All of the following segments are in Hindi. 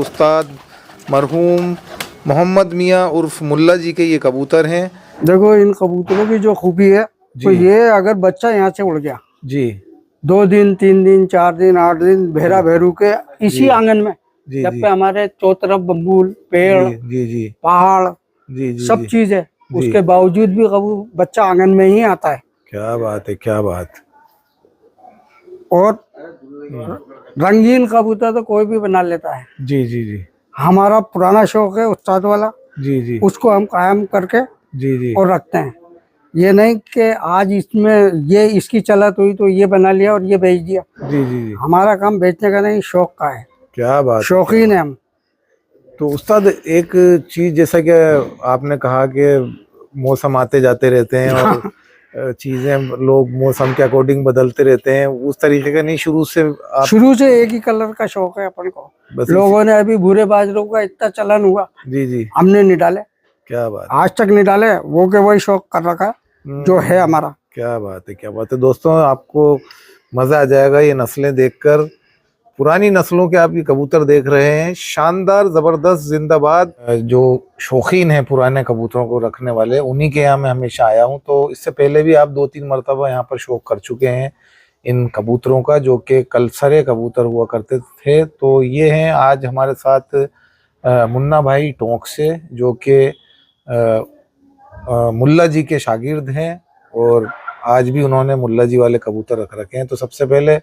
उस्ताद मरहूम मोहम्मद मियाँ उर्फ मुल्ला जी के ये कबूतर हैं। देखो इन कबूतरों की जो खूबी है तो ये अगर बच्चा यहाँ से उड़ गया जी 2 दिन 3 दिन 4 दिन 8 दिन भेरा भेरू के इसी आंगन में, जब पे हमारे चौतरफ बम्बूल पेड़ जी जी पहाड़ जी जी सब चीज है, उसके बावजूद भी बच्चा आंगन में ही आता है। क्या बात है, क्या बात। और रंगीन कबूतर तो कोई भी बना लेता है। जी जी जी हमारा पुराना शौक है उस्ताद वाला, जी जी उसको हम कायम करके जी जी और रखते हैं। ये नहीं कि आज इसमें ये इसकी चलत हुई तो ये बना लिया और ये बेच दिया। जी जी जी हमारा काम बेचने का नहीं, शौक का है। क्या बात, शौकीन है हम। तो उस्ताद एक चीज जैसा कि आपने कहा कि मौसम आते जाते रहते हैं और चीजें लोग मौसम के अकॉर्डिंग बदलते रहते हैं, उस तरीके का नहीं शुरू से आप? शुरू से एक ही कलर का शौक है अपन को। लोगों ने अभी भूरे बाजरों का इतना चलन हुआ, जी जी हमने नहीं डाले, क्या बात, आज तक नहीं डाले, वो के वही शौक कर रखा है जो है हमारा। क्या बात है, क्या बात है। दोस्तों आपको मजा आ जाएगा ये नस्लें देखकर। पुरानी नस्लों के आप ये कबूतर देख रहे हैं, शानदार जबरदस्त जिंदाबाद। जो शौकीन हैं पुराने कबूतरों को रखने वाले, उन्हीं के यहाँ मैं हमेशा आया हूँ। तो इससे पहले भी आप 2-3 मरतबा यहाँ पर शौक कर चुके हैं इन कबूतरों का, जो कि कलसरे कबूतर हुआ करते थे। तो ये हैं आज हमारे साथ मुन्ना भाई टोंक से, जो कि मुल्ला जी के शागिर्द हैं और आज भी उन्होंने मुल्ला जी वाले कबूतर रख रखे हैं। तो सबसे पहले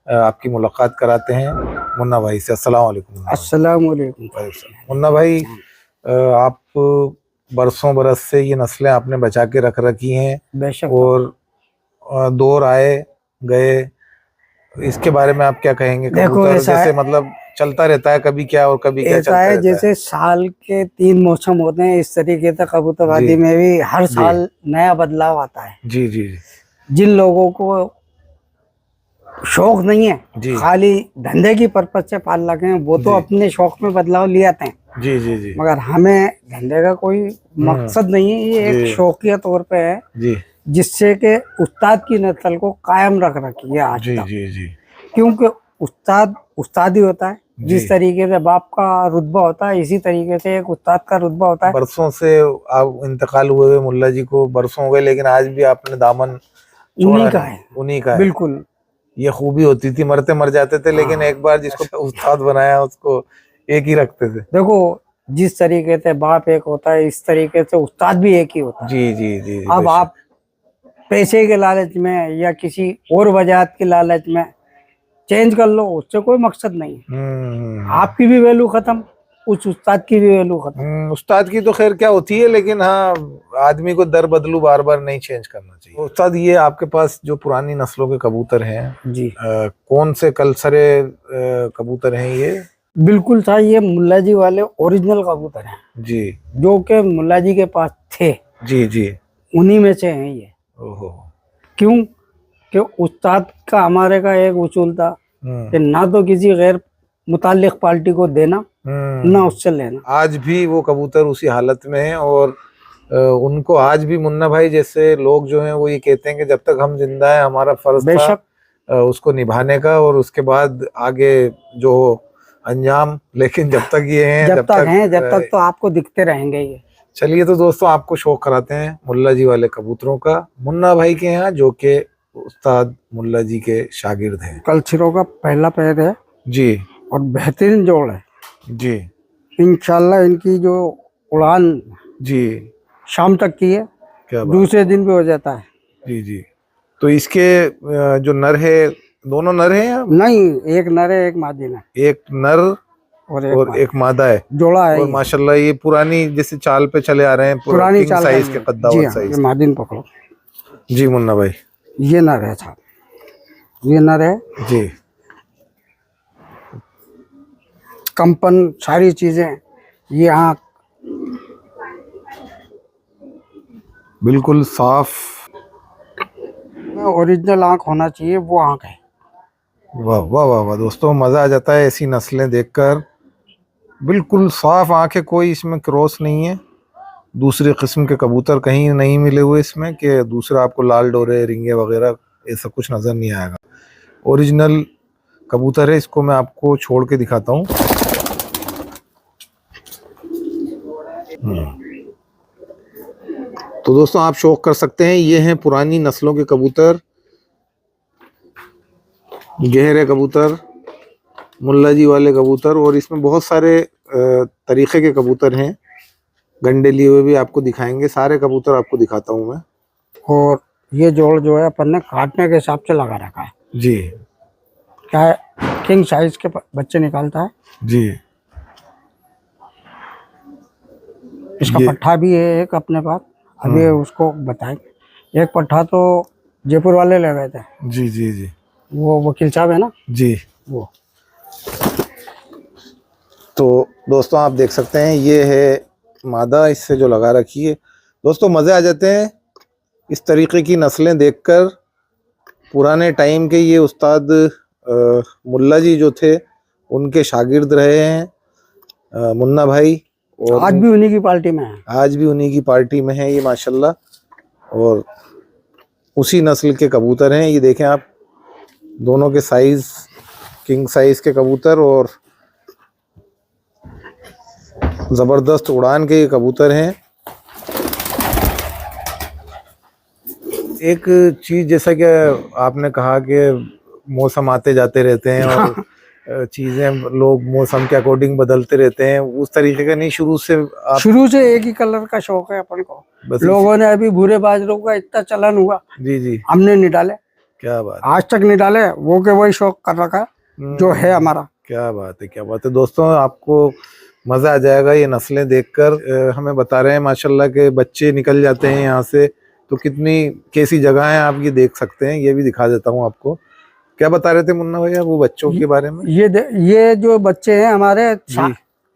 आपकी मुलाकात कराते हैं मुन्ना भाई से। अस्सलाम वालेकुम। अस्सलाम वालेकुम। मुन्ना भाई, आप बरसों बरस से ये नस्लें आपने बचा के रख रखी हैं, बेशक। और दौर आए गए, इसके बारे में आप क्या कहेंगे? देखो जैसे मतलब चलता रहता है, कभी क्या और कभी क्या चलता है, रहता जैसे साल के 3 मौसम होते हैं, इस तरीके से कबूतरबाजी में भी हर साल नया बदलाव आता है। जी जी जी। जिन लोगों को शौक नहीं है, खाली धंधे की पर्पज से पाल रखे हैं, वो तो अपने शौक में बदलाव ले आते हैं। जी जी जी। मगर हमें धंधे का कोई मकसद नहीं है, ये एक शौकिया तौर पे है जी, जिससे कि उस्ताद की नस्ल को कायम रख रखी है आज तक। जी जी। क्योंकि उस्ताद ही होता है। जिस तरीके से बाप का रुतबा होता है, इसी तरीके से एक उस्ताद का रुतबा होता है। बरसों से आप इंतकाल हुए हुए मुल्ला जी को बरसों हो गए, लेकिन आज भी आपने दामन उन्हीं का है। उन्हीं का है। बिल्कुल। ये खूबी होती थी, मरते मर जाते थे, लेकिन एक बार जिसको उस्ताद बनाया उसको एक ही रखते थे। देखो जिस तरीके से बाप एक होता है, इस तरीके से उस्ताद भी एक ही होता है। जी जी जी। अब आप पैसे के लालच में या किसी और वजह के लालच में चेंज कर लो, उससे कोई मकसद नहीं है। आपकी भी वैल्यू खत्म, उस उस्ताद की भी वैल्यू खत्म। उस्ताद की तो खैर क्या होती है, लेकिन हाँ आदमी को दर बदलू बार बार नहीं चेंज करना चाहिए। उस्ताद, ये आपके पास जो पुरानी नस्लों के कबूतर हैं जी, कौन से कलसरे कबूतर हैं ये? बिल्कुल था, ये मुल्ला जी वाले ओरिजिनल कबूतर हैं जी, जो के मुल्ला जी के पास थे। जी जी। उन्हीं में से हैं ये। ओहो। क्यों कि उस्ताद का हमारे का एक उसूल था कि ना तो किसी गैर मुताल्लिक पार्टी को देना, ना उससे लेना। आज भी वो कबूतर उसी हालत में है, और उनको आज भी मुन्ना भाई जैसे लोग जो हैं वो ये कहते हैं कि जब तक हम जिंदा हैं हमारा फर्ज था उसको निभाने का, और उसके बाद आगे जो अंजाम, लेकिन जब तक ये हैं जब तक तो आपको दिखते रहेंगे ये। चलिए, तो दोस्तों आपको शौक कराते हैं मुल्ला जी वाले कबूतरों का, मुन्ना भाई के यहाँ, जो कि उस्ताद मुल्ला जी के शागिर्द हैं। कलसिरों का पहला पैर है जी, और बेहतरीन जोड़ है जी। इंशाल्लाह। इनकी जो उड़ान जी शाम तक की है, क्या बात। दूसरे दिन भी हो जाता है। जी जी। तो इसके जो नर है, दोनों नर हैं या नहीं? एक नर है, एक मादी है। एक नर और एक मादा है, जोड़ा है। और माशाल्लाह ये पुरानी जैसे चाल पे चले आ रहे हैं, पुरानी चाल साइज के कद्दावर साइज। ये मादी पकड़ो जी मुन्ना भाई, ये नर है साहब, ये नर है जी। कंपन सारी चीजें, ये आँख बिल्कुल साफ, ओरिजिनल आँख होना चाहिए, वो आँख है। वाह वाह वाह वाह। दोस्तों मजा आ जाता है ऐसी नस्लें देखकर, बिल्कुल साफ आंखें, कोई इसमें क्रॉस नहीं है, दूसरे किस्म के कबूतर कहीं नहीं मिले हुए इसमें कि दूसरा आपको लाल डोरे रिंगे वगैरह ऐसा कुछ नजर नहीं आएगा। ओरिजिनल कबूतर है, इसको मैं आपको छोड़ के दिखाता हूँ। तो दोस्तों आप शौक कर सकते हैं, ये हैं पुरानी नस्लों के कबूतर, गहरे कबूतर, मुल्ला जी वाले कबूतर, और इसमें बहुत सारे तरीके के कबूतर हैं। गंडे लिए हुए भी आपको दिखाएंगे, सारे कबूतर आपको दिखाता हूँ मैं। और ये जोड़ जो है अपन ने काटने के हिसाब से लगा रखा है जी। क्या है, किंग साइज के बच्चे निकालता है जी। इसका पट्ठा भी है एक अपने पास, अभी उसको बताएंगे। एक पट्ठा तो जयपुर वाले ले गए थे। जी जी जी। वो वकील साहब है ना जी। वो। तो दोस्तों आप देख सकते हैं, ये है मादा, इससे जो लगा रखी है। दोस्तों मज़े आ जाते हैं इस तरीके की नस्लें देखकर। पुराने टाइम के ये उस्ताद मुल्ला जी जो थे उनके शागिर्द रहे हैं मुन्ना भाई, और आज भी उन्हीं की पार्टी में है। आज भी उन्हीं की पार्टी में है ये माशाल्लाह। और उसी नस्ल के कबूतर हैं ये, देखें आप, दोनों के साइज किंग साइज के कबूतर, और ज़बरदस्त उड़ान के ये कबूतर हैं। एक चीज़ जैसा कि आपने कहा कि मौसम आते जाते रहते हैं और चीज़ें लोग मौसम के अकॉर्डिंग बदलते रहते हैं, उस तरीके का नहीं, शुरू से एक ही कलर का शौक है अपन को। बस लोगों ने अभी भूरे बाजरों का इतना चलन हुआ, जी जी, हमने नहीं डाले। क्या बात, आज तक नहीं डाले, वो के वही शौक कर रखा है जो है हमारा। क्या बात है, क्या बात है। दोस्तों आपको मज़ा आ जाएगा ये नस्लें देखकर। हमें बता रहे हैं माशाल्लाह के बच्चे निकल जाते हैं यहाँ से, तो कितनी कैसी जगह है आप ये देख सकते हैं। ये भी दिखा देता हूँ आपको। क्या बता रहे थे मुन्ना भैया वो बच्चों के बारे में? ये जो बच्चे हैं हमारे,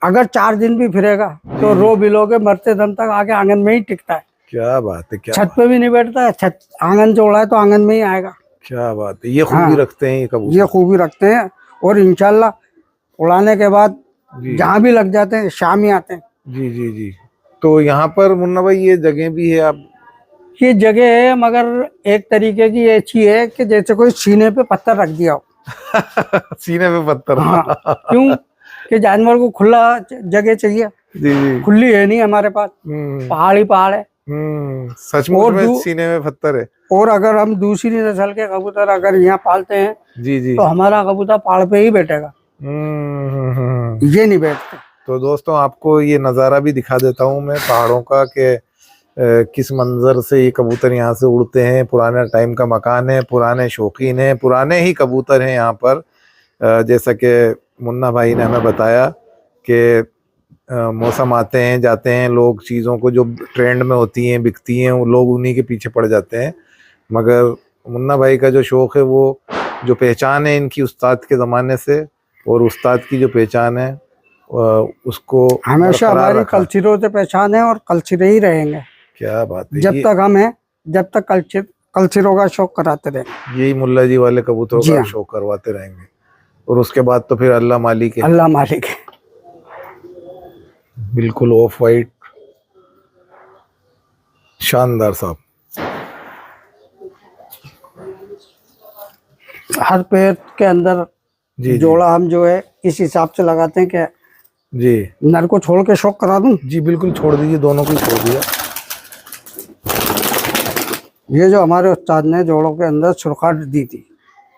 अगर 4 दिन भी फिरेगा तो रो बिलोगे मरते दम तक आके आंगन में ही टिकता है। क्या बात है, क्या छत पे भी नहीं बैठता है, छत आंगन जोड़ा है तो आंगन में ही आएगा। क्या बात है, ये खूबी रखते हैं ये कबूतर, ये खूबी रखते हैं। और इंशाल्लाह उड़ाने के बाद जहाँ भी लग जाते हैं शाम ही आते हैं। जी जी जी। तो यहाँ पर मुन्ना भाई ये जगह भी है, आप ये जगह है मगर एक तरीके की अच्छी है कि जैसे कोई सीने पे पत्थर रख दिया हो। सीने पे पत्थर? हाँ, क्यों कि जानवर को खुला जगह चाहिए। जी जी। खुली है नहीं हमारे पास, पहाड़ ही पहाड़ है। सचमुच में सीने में पत्थर है। और अगर हम दूसरी नस्ल के कबूतर अगर यहाँ पालते हैं जी जी, तो हमारा कबूतर पहाड़ पे ही बैठेगा, ये नहीं बैठते। तो दोस्तों आपको ये नज़ारा भी दिखा देता हूँ मैं पहाड़ों का, कि किस मंजर से ये कबूतर यहाँ से उड़ते हैं। पुराने टाइम का मकान है, पुराने शौकीन हैं, पुराने ही कबूतर हैं यहाँ पर। जैसा कि मुन्ना भाई ने हमें बताया कि मौसम आते हैं जाते हैं, लोग चीज़ों को जो ट्रेंड में होती हैं बिकती हैं वो लोग उन्हीं के पीछे पड़ जाते हैं, मगर मुन्ना भाई का जो शौक़ है, वो जो पहचान है इनकी उस्ताद के ज़माने से, और उस्ताद की जो पहचान है उसको हमेशा हमारी कल्चरों से पहचान है और कल्चर ही रहेंगे। क्या बात है, जब तक हम हैं जब तक कल्चरों का शौक कराते रहेंगे। यही मुल्ला जी वाले कबूतरों का शौक करवाते रहेंगे, और उसके बाद तो फिर अल्लाह मालिक है। अल्लाह मालिक है। बिल्कुल ऑफ वाइट, शानदार साहब। हर पैर के अंदर जोड़ा हम जो है इस हिसाब से लगाते हैं कि जी नर को छोड़ के शौक करा दूं। जी बिल्कुल छोड़ दीजिए, दोनों को छोड़ दिया। ये जो हमारे उस्ताद ने जोड़ों के अंदर सुरखाट दी थी,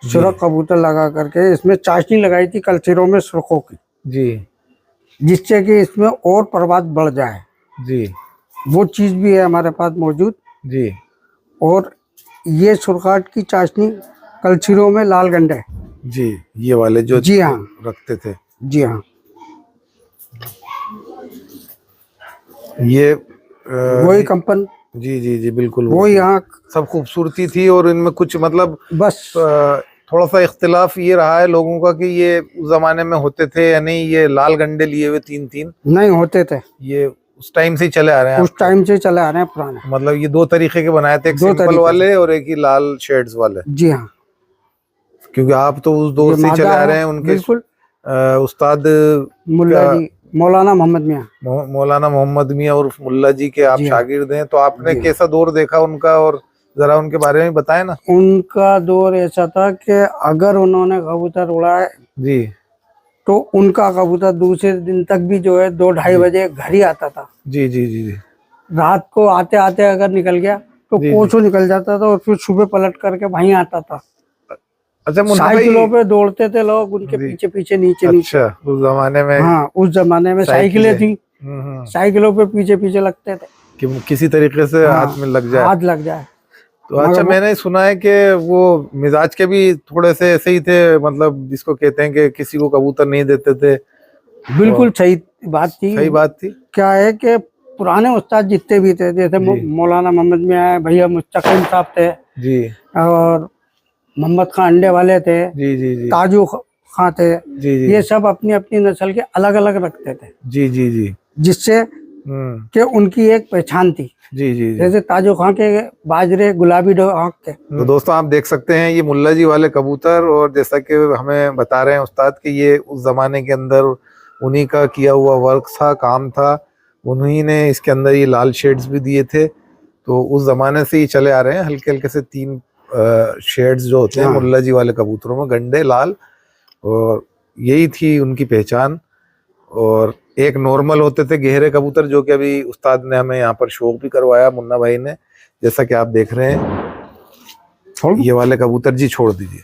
सुरख कबूतर लगा करके इसमें चाशनी लगाई थी कल्चरों में सुरखों की जी, जिससे कि इसमें और प्रभात बढ़ जाए जी। वो चीज़ भी है हमारे पास मौजूद जी। और ये सुरखाट की चाशनी कल्चरों में लाल गंडे जी, ये वाले जो जी हाँ रखते थे। जी हाँ, ये वही कंपन। जी जी जी बिल्कुल, वो यहाँ सब खूबसूरती थी, और इनमें कुछ मतलब बस थोड़ा सा इख्तिलाफ ये रहा है लोगों का कि ये उस जमाने में होते थे या नहीं। ये लाल गंडे लिए हुए 3-3 नहीं होते थे, ये उस टाइम से चले आ रहे हैं, उस टाइम से चले आ रहे हैं पुराने। मतलब ये 2 तरीके के बनाए थे, एक सिंपल वाले और एक ही लाल शेड्स वाले। जी हाँ, क्योंकि आप तो उस दौर से चले आ रहे हैं। उनके उस्ताद मुल्ला जी मौलाना मोहम्मद मियाँ, मौलाना मोहम्मद मियाँ और मुल्ला जी के आप शागिर्द हैं, तो आपने कैसा दौर देखा उनका, और जरा उनके बारे में बताएं ना। उनका दौर ऐसा था कि अगर उन्होंने कबूतर उड़ाए जी तो उनका कबूतर दूसरे दिन तक भी जो है 2-2:30 बजे घर ही आता था। जी जी जी जी। रात को आते आते अगर निकल गया तो जी, जी। कोसों निकल जाता था और फिर सुबह पलट करके वहीं आता था। अच्छा मुन्ना भाई। साइकिलों पे दौड़ते थे लोग उनके जी। पीछे पीछे नीचे नीचे। अच्छा उस जमाने में हाँ, उस जमाने में साइकिलें साइकिलें। थी, साइकिलों पे पीछे पीछे लगते थे। कि किसी तरीके से हाँ, हाथ में लग जाए। हाथ लग जाए। तो अच्छा मगर मैंने सुना है कि वो मिजाज के भी थोड़े से ऐसे ही थे, मतलब जिसको कहते हैं कि किसी को कबूतर नहीं देते थे। बिल्कुल सही बात थी। सही बात थी। क्या है कि पुराने उस्ताद जितने भी थे, जैसे जी। मौलाना मोहम्मद मियां भैया मुस्तकीम साहब थे, जी और मोहम्मद खां अंडे वाले थे, जी जी जी ताजू खां थे, जी जी ये सब अपनी अपनी नस्ल के अलग अलग रखते थे, जी जी जी। जिससे कि उनकी एक पहचान थी। जी जी जी। जैसे ताजू खां के बाजरे गुलाबी आंख थे। तो दोस्तों आप देख सकते हैं ये मुल्ला जी वाले कबूतर, और जैसा कि हमें बता रहे हैं उस्ताद कि ये उस जमाने के अंदर उन्हीं का किया हुआ वर्क था, काम था, उन्हीं ने इसके अंदर ये लाल शेड्स भी दिए थे। तो उस जमाने से ही चले आ रहे हैं, हल्के हल्के से 3 शेड्स जो होते हैं हाँ। मुल्ला जी वाले कबूतरों में, गंडे लाल, और यही थी उनकी पहचान। और एक नॉर्मल होते थे गहरे कबूतर, जो कि अभी उस्ताद ने हमें यहाँ पर शौक भी करवाया मुन्ना भाई ने, जैसा कि आप देख रहे हैं ये वाले कबूतर। जी छोड़ दीजिए।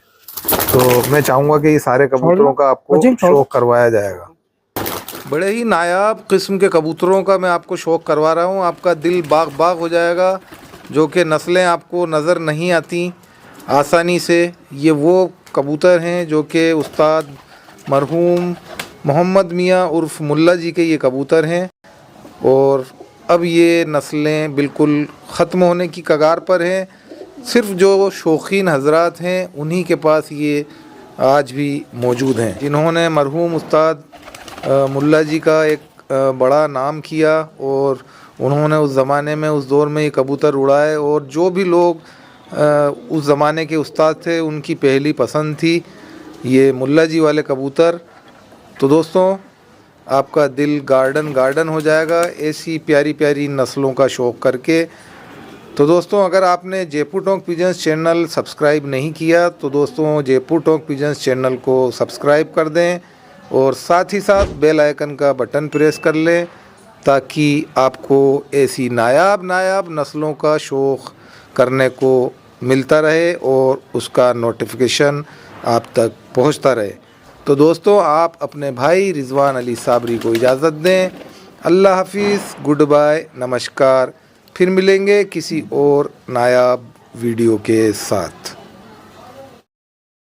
तो मैं चाहूंगा कि ये सारे कबूतरों का आपको शौक करवाया जाएगा। बड़े ही नायाब किस्म के कबूतरों का मैं आपको शौक करवा रहा हूँ, आपका दिल बाग बाग हो जाएगा, जो कि नस्लें आपको नज़र नहीं आती आसानी से। ये वो कबूतर हैं जो कि उस्ताद मरहूम मोहम्मद मियाँ उर्फ मुल्ला जी के ये कबूतर हैं, और अब ये नस्लें बिल्कुल ख़त्म होने की कगार पर हैं। सिर्फ जो शौकीन हजरात हैं उन्हीं के पास ये आज भी मौजूद हैं, जिन्होंने मरहूम उस्ताद मुल्ला जी का एक बड़ा नाम किया, और उन्होंने उस ज़माने में उस दौर में ये कबूतर उड़ाए, और जो भी लोग उस ज़माने के उस्ताद थे उनकी पहली पसंद थी ये मुल्ला जी वाले कबूतर। तो दोस्तों आपका दिल गार्डन गार्डन हो जाएगा ऐसी प्यारी प्यारी नस्लों का शौक़ करके। तो दोस्तों अगर आपने Jaipur talk pigeons channel subscribe नहीं किया तो दोस्तों जयपुर टॉक पिजन्स चैनल को सब्सक्राइब कर दें, और साथ ही साथ बेल आइकन का बटन प्रेस कर लें, ताकि आपको ऐसी नायाब नायाब नस्लों का शौक़ करने को मिलता रहे और उसका नोटिफिकेशन आप तक पहुंचता रहे। तो दोस्तों आप अपने भाई रिजवान अली साबरी को इजाज़त दें। अल्लाह हाफिज़, गुड बाय, नमस्कार। फिर मिलेंगे किसी और नायाब वीडियो के साथ।